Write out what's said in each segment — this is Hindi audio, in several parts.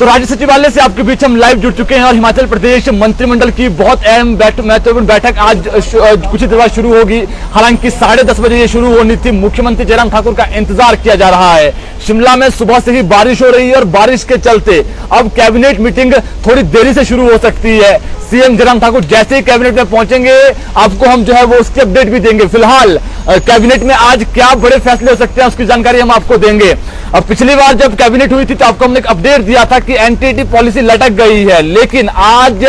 तो राज्य सचिवालय से आपके बीच हम लाइव जुड़ चुके हैं और हिमाचल प्रदेश मंत्रिमंडल की बहुत अहम महत्वपूर्ण बैठक आज कुछ ही देर बाद शुरू होगी। हालांकि 10:30 बजे ये शुरू होनी थी। मुख्यमंत्री जयराम ठाकुर का इंतजार किया जा रहा है। शिमला में सुबह से ही बारिश हो रही है और बारिश के चलते अब कैबिनेट मीटिंग थोड़ी देरी से शुरू हो सकती है। सीएम जयराम ठाकुर जैसे ही कैबिनेट में पहुंचेंगे आपको हम जो है वो उसकी अपडेट भी देंगे। फिलहाल कैबिनेट में आज क्या बड़े फैसले हो सकते हैं उसकी जानकारी हम आपको देंगे। अब पिछली बार जब कैबिनेट हुई थी तो आपको हमने एक अपडेट दिया था कि एनटीटी पॉलिसी लटक गई है, लेकिन आज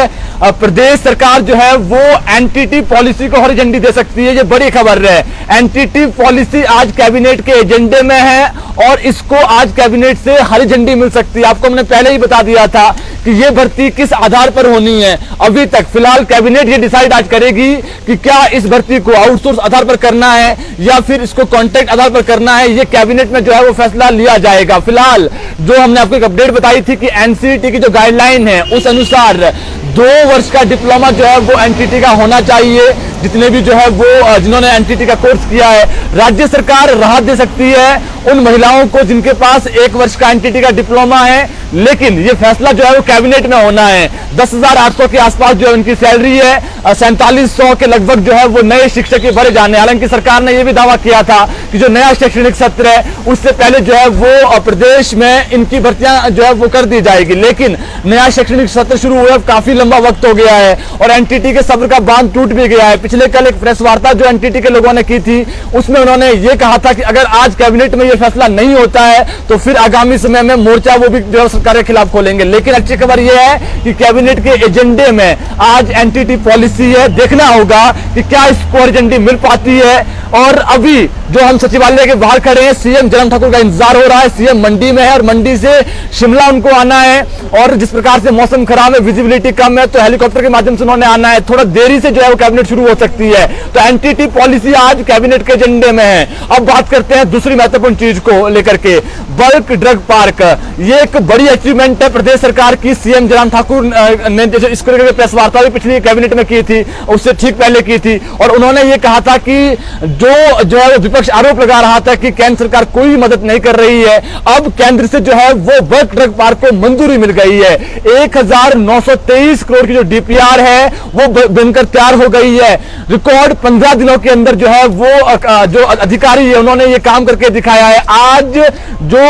प्रदेश सरकार जो है वो एनटीटी पॉलिसी को हरी झंडी दे सकती है। ये बड़ी खबर है। एनटीटी पॉलिसी आज कैबिनेट के एजेंडे में है और इसको आज कैबिनेट से हरी झंडी मिल सकती है। आपको हमने पहले ही बता दिया था कि ये भर्ती किस आधार पर होनी है। अभी तक फिलहाल कैबिनेट ये डिसाइड आज करेगी कि क्या इस भर्ती को आउटसोर्स आधार पर करना है या फिर इसको कॉन्ट्रैक्ट आधार पर करना है। ये कैबिनेट में जो है वो फैसला लिया जाएगा। फिलहाल जो हमने आपको एक अपडेट बताई थी कि एनसीईटी की जो गाइडलाइन है उस अनुसार 2 वर्ष का डिप्लोमा जो है वो एनटीटी का होना चाहिए। जितने भी जो है वो जिन्होंने एनटीटी का कोर्स किया है, राज्य सरकार राहत दे सकती है उन महिलाओं को जिनके पास 1 वर्ष का एनटीटी का डिप्लोमा है, लेकिन ये फैसला जो है वो कैबिनेट में होना है। 10,800 के आसपास जो है उनकी सैलरी है, 4700 के लगभग जो है वो नए शिक्षक भरे जाने। हालांकि सरकार ने यह भी दावा किया था कि जो नया शैक्षणिक सत्र है उससे पहले जो है वो प्रदेश में इनकी भर्तियां जो है वो कर दी जाएगी, लेकिन नया शैक्षणिक सत्र शुरू हुए अब काफी लंबा वक्त हो गया है और एनटीटी के सब्र का बांध टूट भी गया है। पिछले कल एक प्रेस वार्ता जो एनटीटी के लोगों ने की थी उसमें उन्होंने ये कहा था कि अगर आज कैबिनेट में ये फैसला नहीं होता है तो फिर आगामी समय में मोर्चा वो भी जो सरकार के खिलाफ खोलेंगे। लेकिन अच्छी खबर यह है कि कैबिनेट के एजेंडे में आज एनटीटी पॉलिसी है। देखना होगा कि क्या इसको हरी झंडी मिल पाती है। और अभी जो हम सचिवालय के बाहर खड़े हैं, सीएम जयराम ठाकुर का इंतजार हो रहा है। सीएम मंडी में है और मंडी से शिमला उनको आना है और जिस प्रकार से मौसम खराब है, विजिबिलिटी कम है, तो हेलीकॉप्टर के माध्यम से उन्होंने आना है। थोड़ा देरी से जो है वो कैबिनेट शुरू हो सकती है। तो एनटीटी पॉलिसी आज कैबिनेट के एजेंडे में है। अब बात करते हैं दूसरी महत्वपूर्ण चीज को लेकर के, बल्क ड्रग पार्क। ये एक बड़ी अचीवमेंट है प्रदेश सरकार की। सीएम जयराम ठाकुर ने जैसे इसको लेकर प्रेस वार्ता भी पिछली कैबिनेट में की थी, उससे ठीक पहले की थी और उन्होंने ये कहा था कि जो है विपक्ष आरोप लगा रहा था कि केंद्र सरकार कोई मदद नहीं कर रही है, अब केंद्र से जो है वो बल्क ड्रग पार्क को मंजूरी मिल गई है। 1923 करोड़ की जो डीपीआर है वो बनकर तैयार हो गई है। रिकॉर्ड 15 दिनों के अंदर जो है वो जो अधिकारी है उन्होंने ये काम करके दिखाया है। आज जो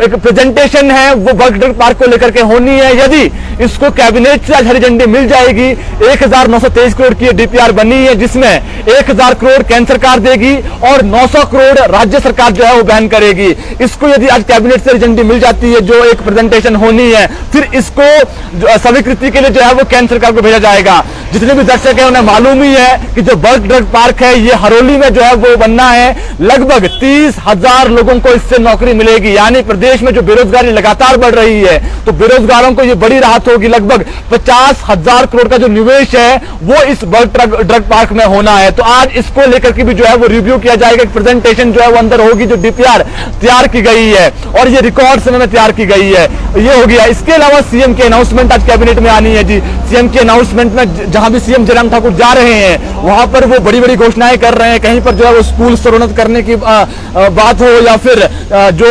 एक प्रेजेंटेशन है वो बल्क ड्रग पार्क को लेकर के होनी है। यदि इसको कैबिनेट से आज हरी झंडी मिल जाएगी, 1923 करोड़ की डीपीआर बनी है जिसमें 1000 करोड़ केंद्र सरकार देगी और 900 करोड़ राज्य सरकार जो है वो वहन करेगी। इसको यदि आज कैबिनेट से हरी झंडी मिल जाती है, जो एक प्रेजेंटेशन होनी है, फिर इसको स्वीकृति के लिए जो है वो केंद्र सरकार को भेजा जाएगा। जितने भी दर्शक है उन्हें मालूम ही है कि जो बल्क ड्रग पार्क है ये हरोली में जो है वो बनना है। लगभग 30,000 लोगों को इससे नौकरी मिलेगी। यानी प्रदेश में जो बेरोजगारी लगातार बढ़ रही है तो बेरोजगारों को ये बड़ी राहत होगी। लगभग 50,000 करोड़ का जो निवेश है वो इस बल्क ड्रग पार्क में होना है। तो आज इसको लेकर के भी जो है वो रिव्यू किया जाएगा। एक प्रेजेंटेशन जो है वो अंदर होगी, जो डीपीआर तैयार की गई है और ये रिकॉर्ड समय में तैयार की गई है। ये हो गया। इसके अलावा सीएम की अनाउंसमेंट आज कैबिनेट में आनी है जी। सीएम की अनाउंसमेंट में जहां भी सीएम जयराम ठाकुर जा रहे हैं वहां पर वो बड़ी बड़ी घोषणाएं कर रहे हैं। कहीं पर जो है वो स्कूल स्तरोन्नत करने की बात हो या फिर जो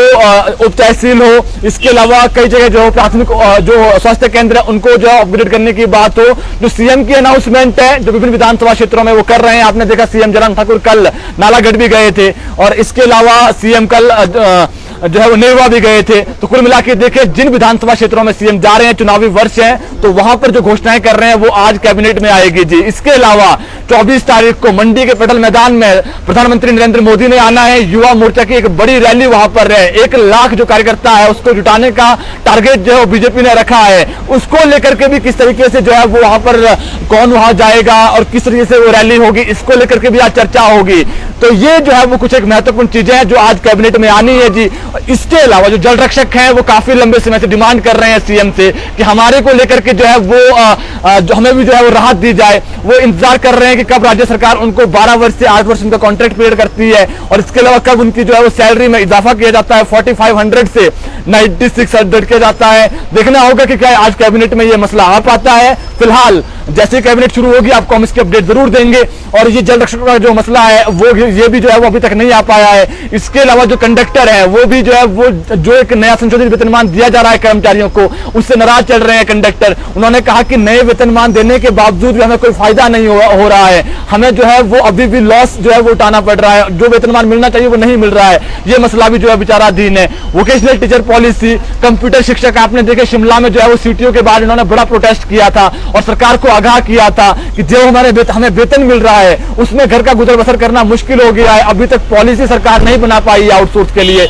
उप तहसील हो, इसके अलावा कई जगह जो प्राथमिक जो स्वास्थ्य केंद्र है उनको जो अपग्रेड करने की बात हो। जो सीएम की अनाउंसमेंट है जो विभिन्न विधानसभा क्षेत्रों में वो कर रहे हैं। आपने देखा सीएम जयराम ठाकुर कल नालागढ़ भी गए थे और इसके अलावा सीएम कल जो है वो नेरवा भी गए थे। तो कुल मिला के देखें जिन विधानसभा क्षेत्रों में सीएम जा रहे हैं, चुनावी वर्ष है, तो वहां पर जो घोषणाएं कर रहे हैं वो आज कैबिनेट में आएगी जी। इसके अलावा 24 तारीख को मंडी के पटल मैदान में प्रधानमंत्री नरेंद्र मोदी ने आना है। युवा मोर्चा की एक बड़ी रैली वहां पर है। 1 लाख जो कार्यकर्ता है उसको जुटाने का टारगेट जो है बीजेपी ने रखा है। उसको लेकर के भी किस तरीके से जो है वो वहां पर कौन वहां जाएगा और किस तरीके से वो रैली होगी, इसको लेकर के भी आज चर्चा होगी। तो ये जो है वो कुछ एक महत्वपूर्ण चीजें हैं जो आज कैबिनेट में आनी है जी। इसके अलावा जो जल रक्षक हैं वो काफी लंबे समय से डिमांड कर रहे हैं सीएम से कि हमारे को लेकर के जो है वो जो हमें भी जो है वो राहत दी जाए। वो इंतजार कर रहे हैं कि कब राज्य सरकार उनको 12 वर्ष से 8 वर्ष उनका कॉन्ट्रैक्ट पीरियड करती है और इसके अलावा कब उनकी जो है वो सैलरी में इजाफा किया जाता है। 4500 से 9600 किया जाता है। देखना होगा कि क्या आज कैबिनेट में ये मसला आ पाता है। फिलहाल जैसे कैबिनेट शुरू होगी आपको हम इसकी अपडेट जरूर देंगे। और ये जल रक्षक का जो मसला है वो ये भी जो है वो अभी तक नहीं आ पाया है। इसके अलावा जो कंडक्टर है वो भी अभी जो है वो जो एक नया संशोधित वेतनमान दिया जा रहा है कर्मचारियों को, उससे नाराज चल रहे हैं कंडक्टर। उन्होंने कहा कि नए वेतनमान देने के बावजूद भी हमें कोई फायदा नहीं हो रहा है, हमें जो है वो अभी भी लॉस जो है वो उठाना पड़ रहा है, जो वेतनमान मिलना चाहिए वो नहीं मिल रहा है। ये मसला भी जो है विचाराधीन है। वोकेशनल टीचर पॉलिसी, कंप्यूटर शिक्षक आपने देखे शिमला में जो है वो सीटीओ के बाद इन्होंने बड़ा प्रोटेस्ट किया था और सरकार को आगाह किया था कि जो हमें वेतन मिल रहा है उसमें घर का गुजर बसर करना मुश्किल हो गया है। अभी तक पॉलिसी सरकार नहीं बना पाई है आउटसोर्स के लिए,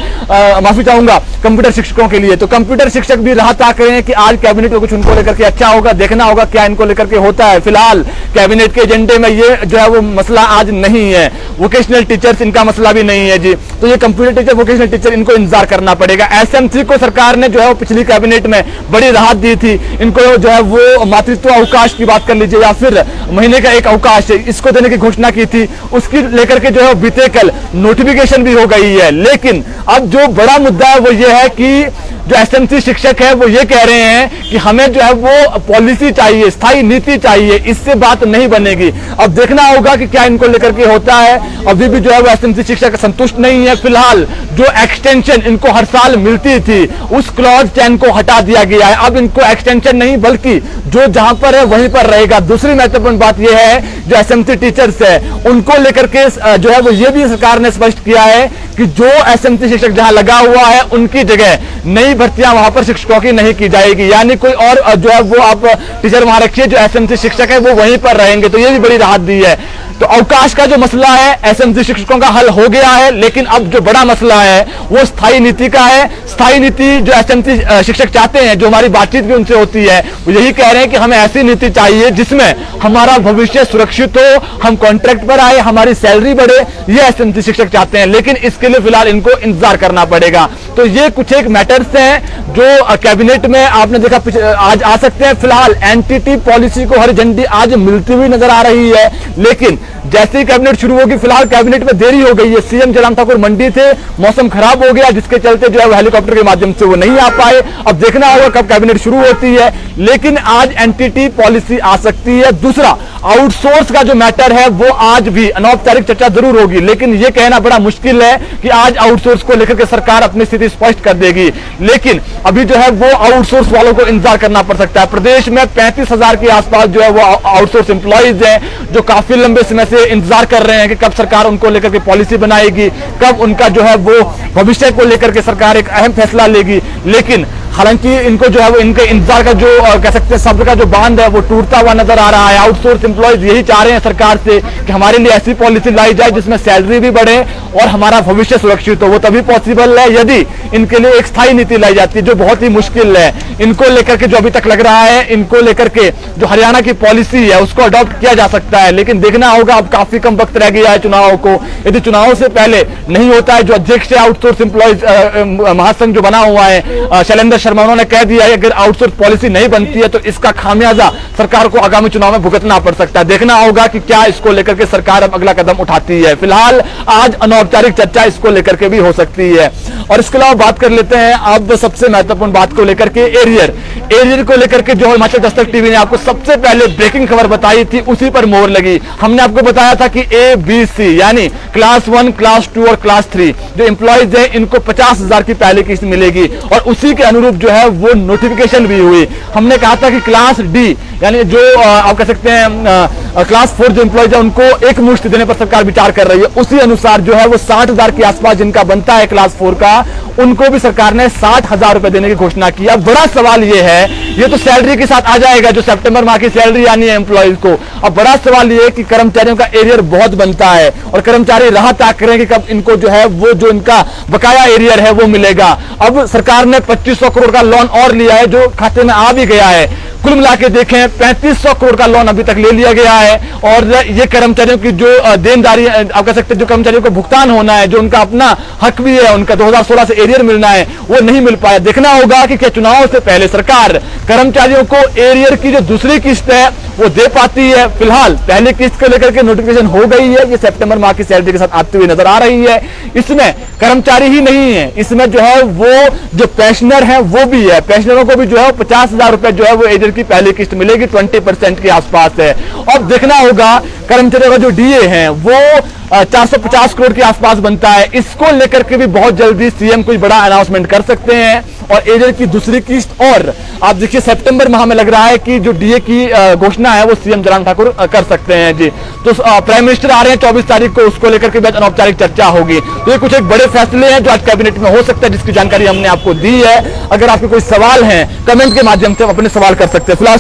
माफी चाहूंगा कंप्यूटर शिक्षकों के लिए। तो कंप्यूटर शिक्षक भी राह ताक रहे हैं कि आज कैबिनेट में कुछ उनको लेकर के अच्छा होगा, देखना होगा क्या इनको लेकर के होता है। फिलहाल कैबिनेट के एजेंडे में ये जो है वो मसला आज नहीं है। वोकेशनल टीचर्स इनका मसला भी नहीं है जी, तो ये कंप्यूटर टीचर, वोकेशनल टीचर इनको इंतजार करना पड़ेगा। एसएमसी को सरकार ने जो है वो पिछली कैबिनेट में बड़ी राहत दी थी, इनको जो है वो मातृत्व अवकाश की बात कर लीजिए या फिर महीने का एक अवकाश इसको देने की घोषणा की थी, उसकी लेकर के जो है बीते कल नोटिफिकेशन भी हो गई है। लेकिन अब जो बड़ा मुद्दा है वो ये है कि जो एसएमसी शिक्षक है वो ये कह रहे हैं कि हमें जो है वो पॉलिसी चाहिए, स्थायी नीति चाहिए, इससे बात नहीं बनेगी। अब देखना होगा कि क्या इनको लेकर के होता है। अभी भी जो है वो एसएमसी शिक्षक संतुष्ट नहीं है। फिलहाल जो एक्सटेंशन इनको हर साल मिलती थी उस क्लॉज 10 को हटा दिया गया है। अब इनको एक्सटेंशन नहीं बल्कि जो जहां पर है वहीं पर रहेगा। दूसरी महत्वपूर्ण बात यह है जो एसएमसी टीचर्स है उनको लेकर के जो है वो ये भी सरकार ने स्पष्ट किया है कि जो एसएमसी शिक्षक जहां लगा हुआ है उनकी जगह नई भर्तियां वहां पर शिक्षकों की नहीं की जाएगी, यानी कोई और जो है वो आप टीचर वहां रखिए, जो एसएमसी शिक्षक है वो वहीं पर रहेंगे। तो ये भी बड़ी राहत दी है। तो अवकाश का जो मसला है एसएमसी शिक्षकों का हल हो गया है, लेकिन अब जो बड़ा मसला है वो स्थायी नीति का है। स्थायी नीति जो एसएमसी शिक्षक चाहते हैं, जो हमारी बातचीत भी उनसे होती है, वो यही कह रहे हैं कि हमें ऐसी नीति चाहिए जिसमें हमारा भविष्य सुरक्षित हो, हम कॉन्ट्रैक्ट पर आए, हमारी सैलरी बढ़े, ये एसएमसी शिक्षक चाहते हैं। लेकिन इसके लिए फिलहाल इनको इंतजार करना पड़ेगा। तो ये कुछ एक मैटर्स हैं जो कैबिनेट में आपने देखा आज आ सकते हैं। फिलहाल एनटीटी पॉलिसी को हरी झंडी आज मिलती हुई नजर आ रही है, लेकिन जैसे ही कैबिनेट शुरू होगी, फिलहाल कैबिनेट में देरी हो गई है। सीएम जयराम ठाकुर मंडी थे, मौसम खराब हो गया जिसके चलते जो है हेलीकॉप्टर के माध्यम से वो नहीं आ पाए। अब देखना होगा कब कैबिनेट शुरू होती है, लेकिन आज एनटीटी पॉलिसी आ सकती है। दूसरा आउटसोर्स का जो मैटर है वो आज भी अनौपचारिक चर्चा जरूर होगी, लेकिन यह कहना बड़ा मुश्किल है कि आज आउटसोर्स को लेकर के सरकार अपनी स्थिति स्पष्ट कर देगी। लेकिन अभी जो है वो आउटसोर्स वालों को इंतजार करना पड़ सकता है। प्रदेश में 35,000 के आसपास जो है वो आउटसोर्स एम्प्लॉइज हैं जो काफी लंबे समय से इंतजार कर रहे हैं कि कब सरकार उनको लेकर के पॉलिसी बनाएगी, कब उनका जो है वो भविष्य को लेकर के सरकार एक अहम फैसला लेगी। लेकिन हालांकि इनको जो है वो इनके इंतजार का जो कह सकते हैं सब्र का जो बांध है वो टूटता हुआ नजर आ रहा है। आउटसोर्स एम्प्लॉइज यही चाह रहे हैं सरकार से कि हमारे लिए ऐसी पॉलिसी लाई जाए जिसमें सैलरी भी बढ़े और हमारा भविष्य सुरक्षित हो। वो तभी पॉसिबल है यदि इनके लिए एक स्थायी नीति लाई जाती है, जो बहुत ही मुश्किल है। इनको लेकर के जो अभी तक लग रहा है, इनको लेकर के जो हरियाणा की पॉलिसी है उसको अडॉप्ट किया जा सकता है, लेकिन देखना होगा। अब काफी कम वक्त रह गया है चुनाव को। यदि चुनाव से पहले नहीं होता है, जो अध्यक्ष है आउटसोर्स एम्प्लॉइज महासंघ जो बना हुआ है शैलेंद्र शर्मा, उन्होंने कह दिया है अगर आउटसोर्स पॉलिसी नहीं बनती है तो इसका खामियाजा सरकार को आगामी चुनाव में भुगतना पड़ सकता है। देखना होगा कि क्या इसको लेकर के सरकार अब अगला कदम उठाती है। फिलहाल आज अनौपचारिक चर्चा इसको लेकर के भी हो सकती है। और इसके अलावा बात कर लेते हैं अब सबसे महत्वपूर्ण बात को लेकर के, एरियर को लेकर के जो हिमाचल दस्तक टीवी ने आपको सबसे पहले ब्रेकिंग खबर बताई थी उसी पर मोहर लगी। हमने आपको बताया था कि ABC यानी क्लास 1, क्लास 2 और क्लास 3 जो एम्प्लॉइज हैं इनको 50,000 की पहली किस्त मिलेगी और उसी के अनुरूप जो है वो नोटिफिकेशन भी हुई। हमने कहा था कि क्लास डी यानी जो आप कह सकते हैं क्लास 4 जो एम्प्लॉइज है उनको एक मुश्त देने पर सरकार विचार कर रही है। उसी अनुसार जो है वो 60,000 के आसपास जिनका बनता है क्लास 4 का, उनको भी सरकार ने 60,000 रुपए देने की घोषणा की। अब बड़ा सवाल ये है, ये तो सैलरी के साथ आ जाएगा जो सितंबर माह की सैलरी आनी है एम्प्लॉइज को। अब बड़ा सवाल ये है कि कर्मचारियों का एरियर बहुत बनता है और कर्मचारी राह ताक रहे हैं कि कब इनको जो है वो जो इनका बकाया एरियर है वो मिलेगा। अब सरकार ने 2500 करोड़ का लोन और लिया है जो खाते में आ भी गया है। कुल मिला के देखें 3500 करोड़ का लोन अभी तक ले लिया गया है और ये कर्मचारियों की जो देनदारी आप कह सकते हैं, जो कर्मचारियों को भुगतान होना है, जो उनका अपना हक भी है, उनका 2016 से एरियर मिलना है, वो नहीं मिल पाया। देखना होगा कि क्या चुनाव से पहले सरकार कर्मचारियों को एरियर की जो दूसरी किस्त है वो दे पाती है। फिलहाल पहली किस्त को लेकर के नोटिफिकेशन हो गई है, ये सितंबर माह की सैलरी के साथ आती हुई नजर आ रही है। इसमें कर्मचारी ही नहीं है, इसमें जो है वो जो पेंशनर है वो भी है। पेंशनरों को भी जो है 50,000 रुपए जो है वो एरियर की पहली किस्त मिलेगी, 20% के आसपास है। अब देखना होगा कर्मचारियों का जो डीए है वो 450 करोड़ के आसपास बनता है। इसको लेकर के भी बहुत जल्दी सीएम कोई बड़ा अनाउंसमेंट कर सकते हैं और एजेंट की दूसरी किस्त। और आप देखिए सितंबर माह में लग रहा है कि जो डीए की घोषणा है वो सीएम जयराम ठाकुर कर सकते हैं जी। तो प्राइम मिनिस्टर आ रहे हैं 24 तारीख को, उसको लेकर के भी अनौपचारिक चर्चा होगी। तो ये कुछ एक बड़े फैसले हैं जो आज कैबिनेट में हो सकता है, जिसकी जानकारी हमने आपको दी है। अगर आपके कोई सवाल हैं कमेंट के माध्यम से अपने सवाल कर सकते हैं। फिलहाल